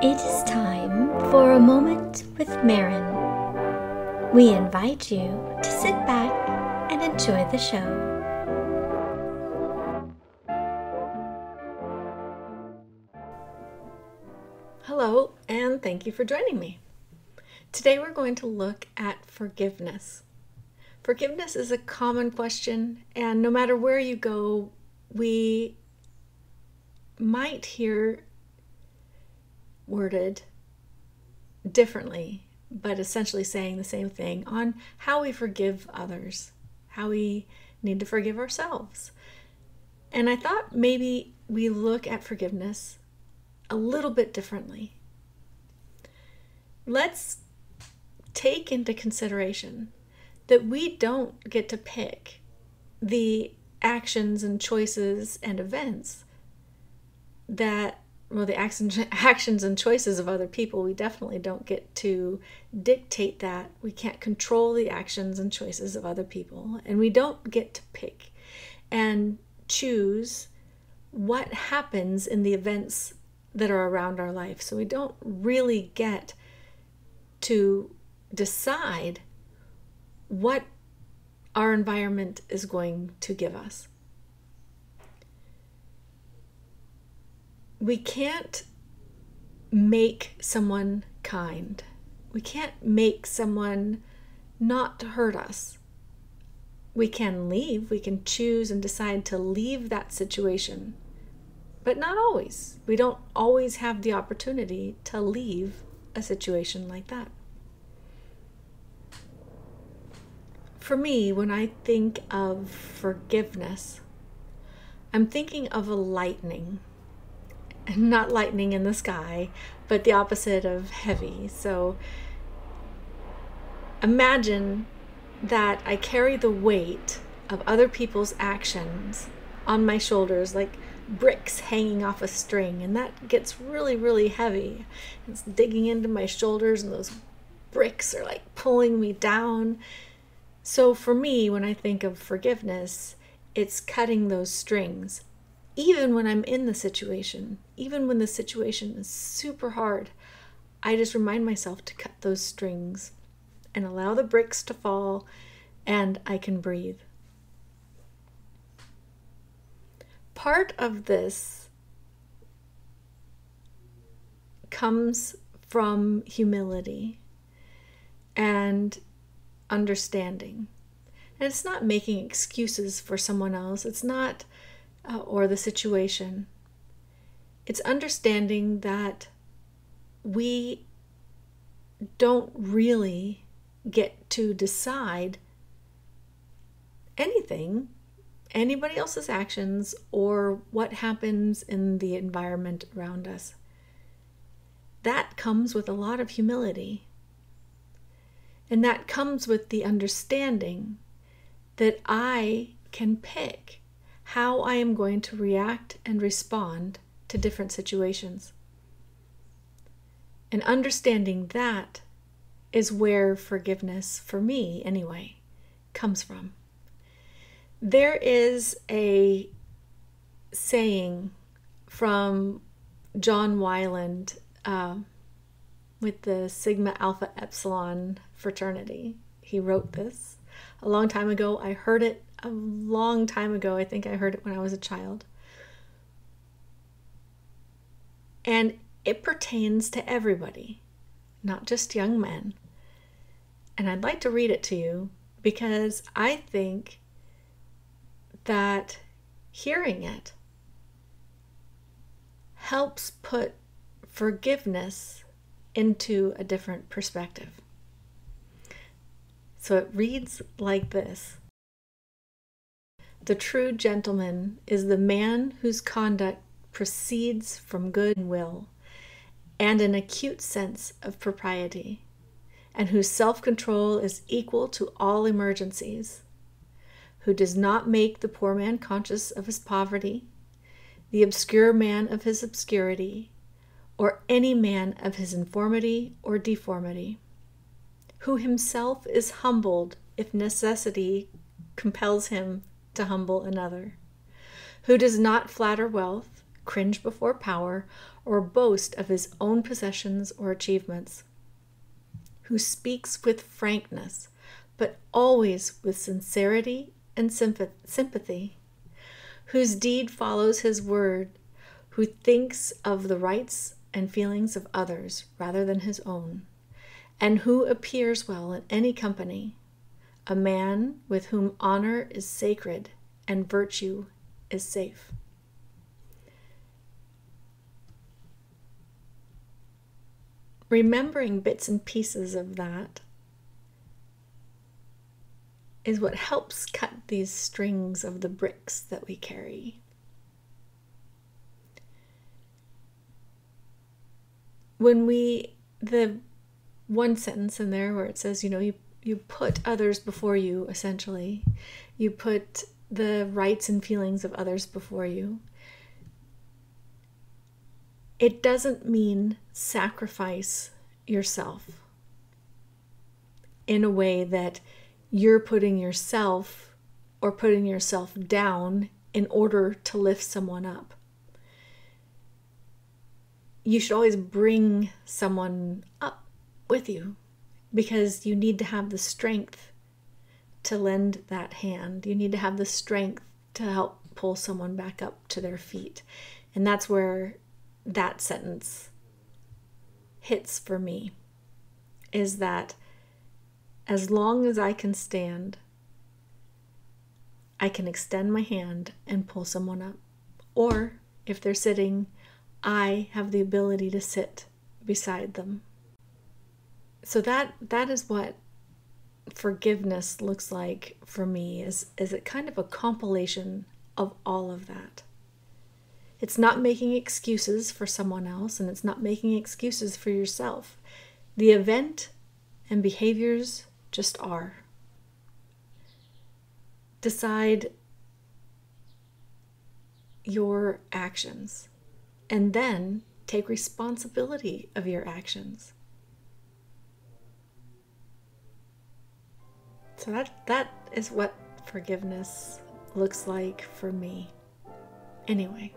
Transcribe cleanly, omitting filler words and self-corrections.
It is time for a moment with Marin. We invite you to sit back and enjoy the show. Hello, and thank you for joining me. Today we're going to look at forgiveness. Forgiveness is a common question, and no matter where you go, we might hear worded differently, but essentially saying the same thing on how we forgive others, how we need to forgive ourselves. And I thought maybe we look at forgiveness a little bit differently. Let's take into consideration that we don't get to pick the actions and choices and events the actions and choices of other people. We definitely don't get to dictate that. We can't control the actions and choices of other people, and we don't get to pick and choose what happens in the events that are around our life. So we don't really get to decide what our environment is going to give us. We can't make someone kind. We can't make someone not hurt us. We can leave. We can choose and decide to leave that situation, but not always. We don't always have the opportunity to leave a situation like that. For me, when I think of forgiveness, I'm thinking of a lightning. Not lightning in the sky, but the opposite of heavy. So imagine that I carry the weight of other people's actions on my shoulders like bricks hanging off a string, and that gets really, really heavy. It's digging into my shoulders, and those bricks are like pulling me down. So for me, when I think of forgiveness, it's cutting those strings. Even when I'm in the situation, even when the situation is super hard, I just remind myself to cut those strings and allow the bricks to fall, and I can breathe. Part of this comes from humility and understanding. And it's not making excuses for someone else. It's not or the situation. It's understanding that we don't really get to decide anything, anybody else's actions, or what happens in the environment around us. That comes with a lot of humility. And that comes with the understanding that I can pick how I am going to react and respond to different situations. And understanding that is where forgiveness, for me anyway, comes from. There is a saying from John Weiland with the Sigma Alpha Epsilon fraternity. He wrote this a long time ago. I heard it a long time ago. I think I heard it when I was a child. And it pertains to everybody, not just young men. And I'd like to read it to you because I think that hearing it helps put forgiveness into a different perspective. So it reads like this. The true gentleman is the man whose conduct proceeds from good will and an acute sense of propriety, and whose self-control is equal to all emergencies, who does not make the poor man conscious of his poverty, the obscure man of his obscurity, or any man of his infirmity or deformity, who himself is humbled if necessity compels him to humble another, who does not flatter wealth, cringe before power, or boast of his own possessions or achievements, who speaks with frankness, but always with sincerity and sympathy, whose deed follows his word, who thinks of the rights and feelings of others rather than his own, and who appears well in any company, a man with whom honor is sacred and virtue is safe. Remembering bits and pieces of that is what helps cut these strings of the bricks that we carry. When the one sentence in there where it says, you put others before you, essentially. You put the rights and feelings of others before you. It doesn't mean sacrifice yourself in a way that you're putting yourself or putting yourself down in order to lift someone up. You should always bring someone up with you because you need to have the strength to lend that hand. You need to have the strength to help pull someone back up to their feet. And that's where that sentence hits for me, is that as long as I can stand, I can extend my hand and pull someone up. Or if they're sitting, I have the ability to sit beside them. So that is what forgiveness looks like for me, is it kind of a compilation of all of that. It's not making excuses for someone else, and it's not making excuses for yourself. The event and behaviors just are. Decide your actions, and then take responsibility of your actions. So that is what forgiveness looks like for me. Anyway.